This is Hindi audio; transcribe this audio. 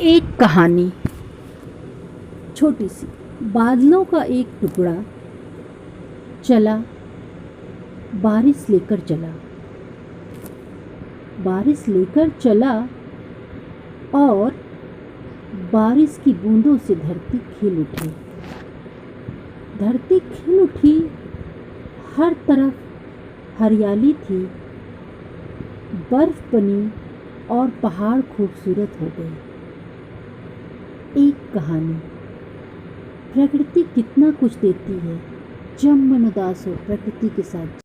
एक कहानी। छोटी सी। बादलों का एक टुकड़ा चला, बारिश लेकर चला। बारिश लेकर चला और बारिश की बूंदों से धरती खिल उठी। धरती खिल उठी, हर तरफ हरियाली थी, बर्फ बनी और पहाड़ खूबसूरत हो गए। एक कहानी। प्रकृति कितना कुछ देती है। जब मन उदास हो प्रकृति के साथ